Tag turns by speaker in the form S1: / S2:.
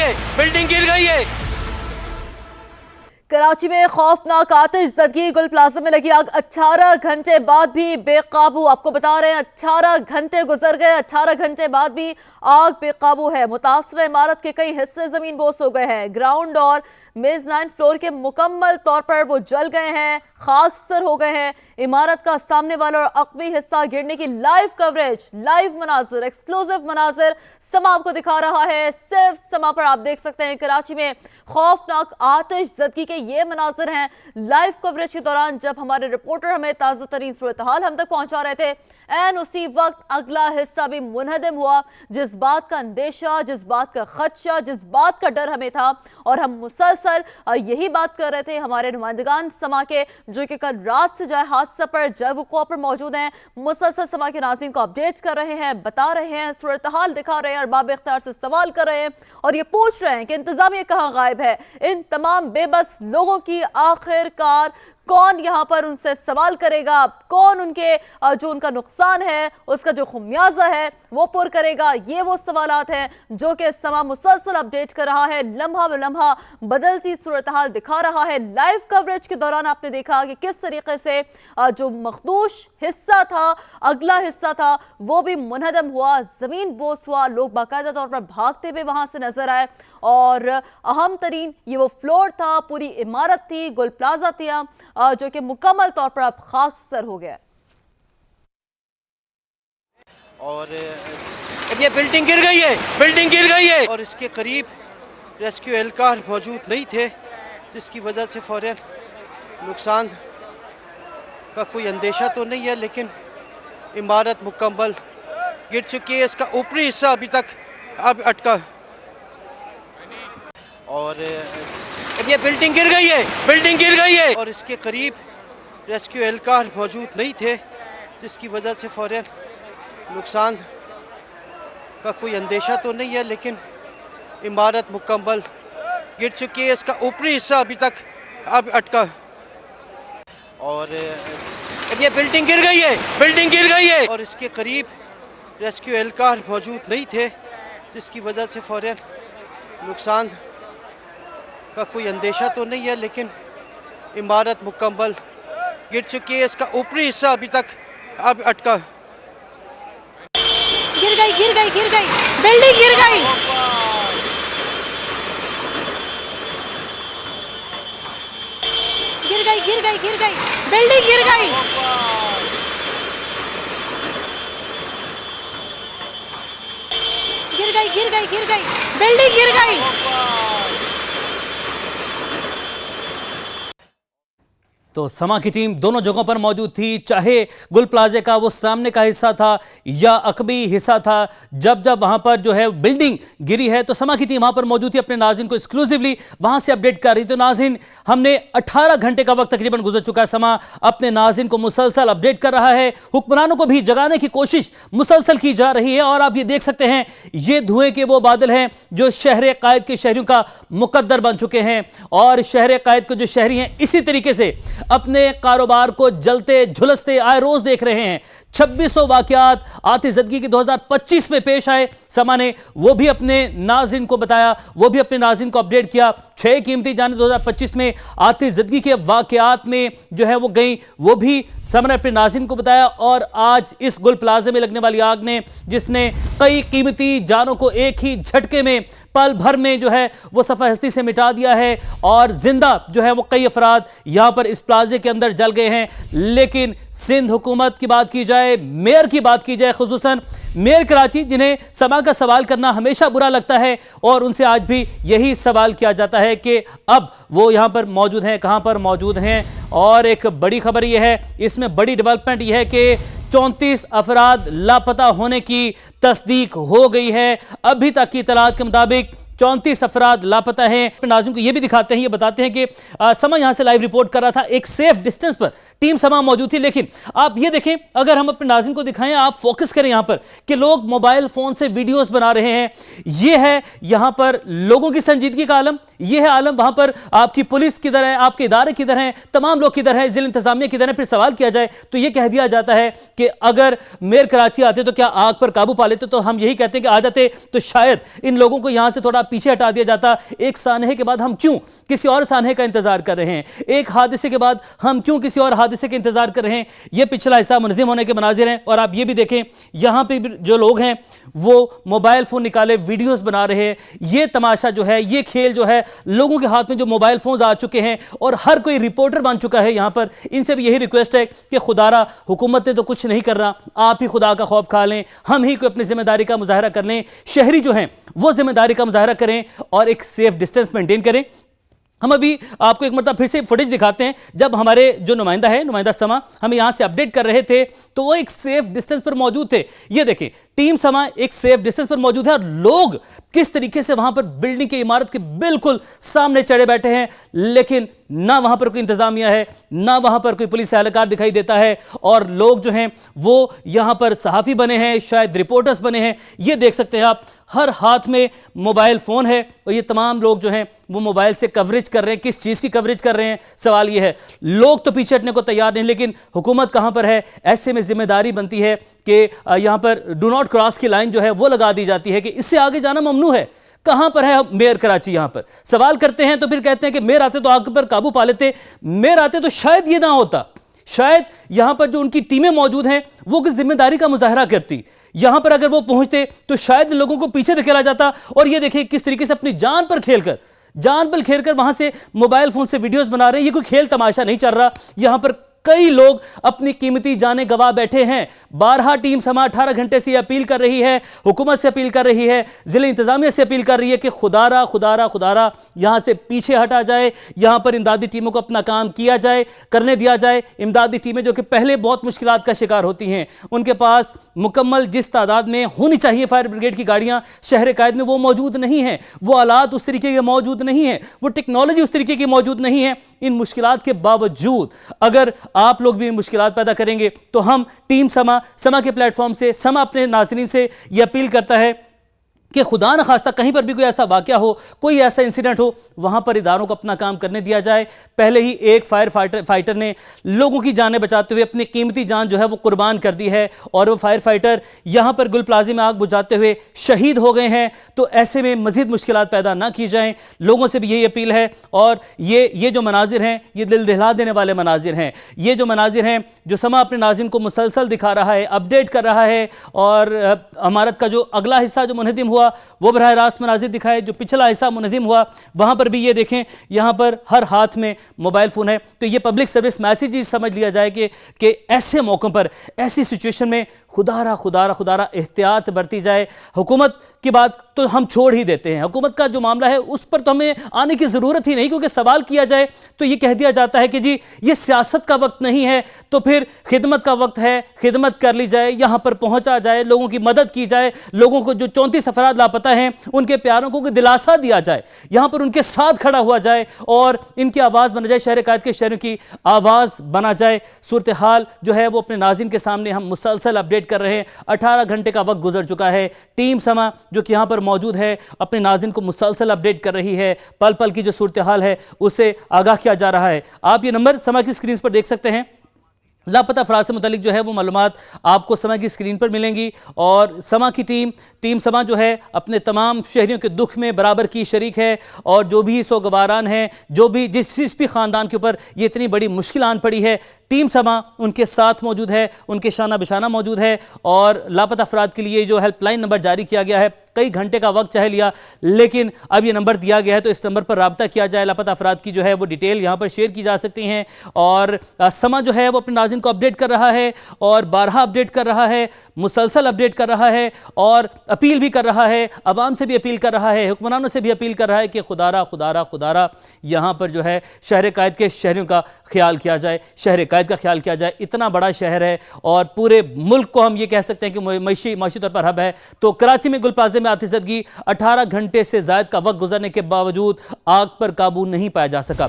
S1: है, बिल्डिंग गिर गई है।
S2: कराची में खौफनाक आतिशज़दगी, गुल प्लाजा में लगी आग 18 घंटे बाद भी बेकाबू। आपको बता रहे हैं 18 घंटे गुजर गए, 18 घंटे बाद भी आग बेकाबू है। मुतासर इमारत के कई हिस्से जमीन बोस हो गए हैं। ग्राउंड और मेज़नाइन फ्लोर के मुकम्मल तौर पर वो जल गए हैं, खाकसर हो गए हैं। इमारत का सामने वाला और अक़बी हिस्सा गिरने की लाइव कवरेज, लाइव मनाजिर, एक्सक्लूसिव मनाजिर समा आपको दिखा रहा है। सिर्फ समा पर आप देख सकते हैं कराची में खौफनाक आतिशज़दगी के ये मनाजिर हैं लाइव कवरेज के दौरान, जब हमारे रिपोर्टर हमें ताज़ा तरीन सूरत हाल हम तक पहुंचा रहे थे। एन उसी वक्त अगला हिस्सा भी मुनहदम हुआ। जिस बात का अंदेशा, जिस बात का खदशा, जिस बात का डर हमें था, और हम मुसलसल यही बात कर रहे थे। हमारे नुमाइंदगान समा के जो कि कल रात से जाए हादसा पर जय वक़ूअ पर मौजूद हैं, मुसलसल समा के नाज़रीन को अपडेट कर रहे हैं, बता रहे हैं, सूरत हाल दिखा रहे हैं, अरबाब इख्तियार से सवाल कर रहे हैं और ये पूछ रहे हैं कि इंतजामिया कहाँ गायब है। इन तमाम बेबस लोगों की आखिरकार कौन यहां पर उनसे सवाल करेगा, कौन उनके जो उनका नुकसान है उसका जो खुमियाजा है वो पुर करेगा। ये वो सवालात हैं जो कि समा मुसलसल अपडेट कर रहा है, लम्हा ब लम्हा बदलती सूरत हाल दिखा रहा है। लाइव कवरेज के दौरान आपने देखा कि किस तरीके से जो मखदूश हिस्सा था, अगला हिस्सा था, वो भी मुनहदम हुआ, जमीन बोस हुआ। लोग बाकायदा तौर पर भागते हुए वहां से नजर आए और अहम तरीन ये वो फ्लोर था, पूरी इमारत थी, गुल प्लाजा था जो कि मुकम्मल तौर पर अब खाकसर हो गया।
S1: और ये बिल्डिंग गिर गई है, बिल्डिंग गिर गई है और इसके करीब रेस्क्यू एहलकार मौजूद नहीं थे, जिसकी वजह से फौरन नुकसान का कोई अंदेशा तो नहीं है, लेकिन इमारत मुकम्मल गिर चुकी है। इसका ऊपरी हिस्सा अभी तक अब अटका और ये बिल्डिंग गिर गई है, बिल्डिंग गिर गई है और इसके करीब रेस्क्यू एहलकार मौजूद नहीं थे, जिसकी वजह से फौरन नुकसान का कोई अंदेशा तो नहीं है, लेकिन इमारत मुकम्मल गिर चुकी है। इसका ऊपरी हिस्सा अभी तक अब अटका और ये बिल्डिंग गिर गई है, बिल्डिंग गिर गई है और इसके करीब रेस्क्यू एहलकार मौजूद नहीं थे, जिसकी वजह से फौरन नुकसान का कोई अंदेशा तो नहीं है, लेकिन इमारत मुकम्मल गिर चुकी है। इसका ऊपरी हिस्सा अभी तक अब अटका
S3: गिर गई बिल्डिंग गिर गई। बिल्डिंग गिर गई। बिल्डिंग गिर गई।
S4: तो समा की टीम दोनों जगहों पर मौजूद थी, चाहे गुल प्लाजे का वो सामने का हिस्सा था या अकबी हिस्सा था। जब जब वहां पर जो है बिल्डिंग गिरी है तो समा की टीम वहां पर मौजूद थी, अपने नाज़रीन को एक्सक्लूसिवली वहां से अपडेट कर रही थी। तो नाज़रीन, हमने 18 घंटे का वक्त तकरीबन गुजर चुका है। समा अपने नाज़रीन को मुसलसल अपडेट कर रहा है, हुक्मरानों को भी जगाने की कोशिश मुसलसल की जा रही है। और आप ये देख सकते हैं, ये धुएं के वो बादल हैं जो शहर कायद के शहरियों का मुकद्दर बन चुके हैं। और शहर कायद के जो शहरी हैं इसी तरीके से अपने कारोबार को जलते झुलसते आए रोज देख रहे हैं। 2600 वाकयात आतिशज़दगी के 2025 में पेश आए। समा ने वो भी अपने नाज़रीन को बताया, वो भी अपने नाज़रीन को अपडेट किया। 6 कीमती जानें 2025 में आतिशज़दगी के वाकयात में जो है वो गई, वो भी समा ने अपने नाज़रीन को बताया। और आज इस गुल प्लाजे में लगने वाली आग ने, जिसने कई कीमती जानों को एक ही झटके में पल भर में जो है वो सफ़ा हस्ती से मिटा दिया है और जिंदा जो है वो कई अफराद यहां पर इस प्लाजे के अंदर जल गए हैं। लेकिन सिंध हुकूमत की बात की जाए, मेयर की बात की जाए, खुसूसन मेयर कराची, जिन्हें समा का सवाल करना हमेशा बुरा लगता है, और उनसे आज भी यही सवाल किया जाता है कि अब वो यहां पर मौजूद हैं, कहां पर मौजूद हैं। और एक बड़ी खबर यह है, इसमें बड़ी डेवलपमेंट यह है कि 34 अफराद लापता होने की तस्दीक हो गई है। अभी तक की इतलात के मुताबिक 34 अफराद लापता हैं। नाज़रीन को यह भी दिखाते हैं, ये बताते हैं कि समा यहां से लाइव रिपोर्ट कर रहा था, एक सेफ डिस्टेंस पर टीम समा मौजूद थी। लेकिन आप ये देखें, अगर हम अपने नाज़रीन को दिखाएं, आप फोकस करें यहां पर कि लोग मोबाइल फोन से वीडियोस बना रहे हैं। यह है यहां पर लोगों की संजीदगी का आलम, यह है आलम। वहां पर आपकी पुलिस किधर है, आपके इदारे किधर हैं, तमाम लोग किधर हैं, जिला इंतजामिया किधर है। फिर सवाल किया जाए तो यह कह दिया जाता है कि अगर मेयर कराची आते तो क्या आग पर काबू पा लेते, तो हम यही कहते हैं कि आ जाते तो शायद इन लोगों को यहां से थोड़ा पीछे हटा दिया जाता। एक सानहे के बाद हम क्यों किसी और सानहे का इंतजार कर रहे हैं, एक हादसे के बाद हम क्यों किसी और हादसे का इंतजार कर रहे हैं। यह पिछला हिस्सा मुनज़्ज़म होने के मनाजिर हैं। और आप ये भी देखें, यहां पे जो लोग हैं वो मोबाइल फोन निकाले वीडियोस बना रहे हैं। ये तमाशा जो है, ये खेल जो है, लोगों के हाथ में जो मोबाइल फोन्स आ चुके हैं और हर कोई रिपोर्टर बन चुका है यहां पर। इनसे भी यही रिक्वेस्ट है कि खुदारा, हुकूमत ने तो कुछ नहीं कर रहा, आप ही खुदा का खौफ खा लें, हम ही को अपनी जिम्मेदारी का मुजाहरा कर लें। शहरी जो हैं वो जिम्मेदारी का मुजाहरा करें और एक सेफ डिस्टेंस मेंटेन करें। हम अभी आपको एक मरतबा फिर से फुटेज दिखाते हैं। जब हमारे जो नुमाइंदा है, नुमाइंदा समा, हमें यहां से अपडेट कर रहे थे तो वो एक सेफ डिस्टेंस पर मौजूद थे। ये देखें, टीम समा एक सेफ डिस्टेंस पर मौजूद है और लोग किस तरीके से वहां पर बिल्डिंग की इमारत के बिल्कुल सामने चढ़े बैठे हैं, लेकिन ना वहां पर कोई इंतजामिया है, ना वहां पर कोई पुलिस एहलकार दिखाई देता है। और लोग जो हैं वो यहां पर सहाफी बने हैं, शायद रिपोर्टर्स बने हैं। ये देख सकते हैं आप, हर हाथ में मोबाइल फोन है और ये तमाम लोग जो हैं वो मोबाइल से कवरेज कर रहे हैं। किस चीज़ की कवरेज कर रहे हैं, सवाल ये है। लोग तो पीछे हटने को तैयार नहीं, लेकिन हुकूमत कहां पर है। ऐसे में जिम्मेदारी बनती है कि यहां पर डू नॉट क्रॉस की लाइन जो है वो लगा दी जाती है कि इससे आगे जाना ममनू है। कहां पर है मेयर कराची? यहां पर सवाल करते हैं तो फिर कहते हैं कि मेयर आते तो आग पर काबू पा लेते, मेयर आते तो शायद ये ना होता, शायद यहां पर जो उनकी टीमें मौजूद हैं वो किस जिम्मेदारी का मुजाहरा करती। यहां पर अगर वो पहुंचते तो शायद लोगों को पीछे धकेला जाता। और ये देखिए किस तरीके से अपनी जान पर खेलकर वहां से मोबाइल फोन से वीडियोस बना रहे हैं। ये कोई खेल तमाशा नहीं चल रहा। यहां पर कई लोग अपनी कीमती जानें गवा बैठे हैं। 12 टीम समा 18 घंटे से अपील कर रही है, हुकूमत से अपील कर रही है, जिला इंतजामिया से अपील कर रही है कि खुदारा खुदारा खुदारा यहां से पीछे हटा जाए, यहां पर इमदादी टीमों को अपना काम किया जाए, करने दिया जाए। इमदादी टीमें जो कि पहले बहुत मुश्किलात का शिकार होती हैं, उनके पास मुकम्मल जिस तादाद में होनी चाहिए फायर ब्रिगेड की गाड़ियां शहर कायद में वो मौजूद नहीं है, वो आलात उस तरीके के मौजूद नहीं है, वो टेक्नोलॉजी उस तरीके की मौजूद नहीं है। इन मुश्किलात के बावजूद अगर आप लोग भी मुश्किलात पैदा करेंगे तो हम टीम समा के प्लेटफॉर्म से, समा अपने नाज़रीन से यह अपील करता है कि खुदा न खास्ता कहीं पर भी कोई ऐसा वाकया हो, कोई ऐसा इंसिडेंट हो, वहां पर इदारों को अपना काम करने दिया जाए। पहले ही एक फायर फाइटर ने लोगों की जानें बचाते हुए अपनी कीमती जान जो है वो कुर्बान कर दी है और वो फायर फाइटर यहां पर गुल प्लाजा में आग बुझाते हुए शहीद हो गए हैं। तो ऐसे में मजीद मुश्किलात पैदा ना की जाएं, लोगों से भी यही अपील है। और ये जो मनाजिर हैं ये दिल दहला देने वाले मनाजिर हैं। ये जो मनाजिर हैं जो समा अपने नाज़रीन को मुसलसल दिखा रहा है, अपडेट कर रहा है। और इमारत का जो अगला हिस्सा जो मुनहदिम हुआ वो बराह रास्त मनाजिर दिखाए, जो पिछला हिस्सा मुनहदिम हुआ वहां पर भी ये देखें, यहां पर हर हाथ में मोबाइल फोन है। तो ये पब्लिक सर्विस मैसेज ही समझ लिया जाए कि ऐसे मौकों पर, ऐसी सिचुएशन में खुदारा खुदारा खुदारा एहतियात बरती जाए। हुकूमत की बात तो हम छोड़ ही देते हैं, हुकूमत का जो मामला है उस पर तो हमें आने की ज़रूरत ही नहीं, क्योंकि सवाल किया जाए तो ये कह दिया जाता है कि जी ये सियासत का वक्त नहीं है, तो फिर खिदमत का वक्त है, खिदमत कर ली जाए, यहाँ पर पहुँचा जाए, लोगों की मदद की जाए, लोगों को जो 34 अफराद लापता हैं उनके प्यारों को दिलासा दिया जाए, यहाँ पर उनके साथ खड़ा हुआ जाए और इनकी आवाज़ बना जाए, शहर कायद के शहरों की आवाज़ बना जाए। सूरत हाल जो है वो अपने नाज़रीन के सामने हम मुसलसल अपडेट कर रहे हैं। 18 घंटे का वक्त गुजर चुका है। टीम समा जो कि यहाँ पर मौजूद है अपने नाज़रीन को मुसलसल अपडेट कर रही है, पल पल की जो सूरत हाल है उससे आगाह किया जा रहा है। आप ये नंबर समा की स्क्रीन पर देख सकते हैं। लापता अफराद से मुतालिक जो है वो मालूमात आपको समा की स्क्रीन पर मिलेंगी। और समा की टीम समा जो है अपने तमाम शहरियों के दुख में बराबर की शरीक है। और जो भी सोगवारान हैं, जो भी जिस भी ख़ानदान के ऊपर ये इतनी बड़ी मुश्किल आन पड़ी है, टीम समा उनके साथ मौजूद है, उनके शाना बिशाना मौजूद है। और लापता अफराद के लिए जो हेल्पलाइन नंबर जारी किया गया है, कई घंटे का वक्त चाहे लिया, लेकिन अब ये नंबर दिया गया है तो इस नंबर पर राब्ता किया जाए। लापता अफराद की जो है वो डिटेल यहाँ पर शेयर की जा सकती हैं। और समा जो है वो अपने नाज़रीन को अपडेट कर रहा है और बारहा अपडेट कर रहा है, मुसलसल अपडेट कर रहा है और अपील भी कर रहा है, अवाम से भी अपील कर रहा है, हुक्मरानों से भी अपील कर रहा है कि खुदारा खुदारा खुदारा यहाँ पर जो है शहर कायद के शहरों का ख्याल किया जाए, शहर कायद का ख्याल किया जाए। इतना बड़ा शहर है और पूरे मुल्क को हम ये कह सकते हैं कि माशी तौर पर हब है। तो कराची में गुल प्लाजा में आतिशबाजी 18 घंटे से ज़ायद का वक्त गुजरने के बावजूद आग पर काबू नहीं पाया जा सका।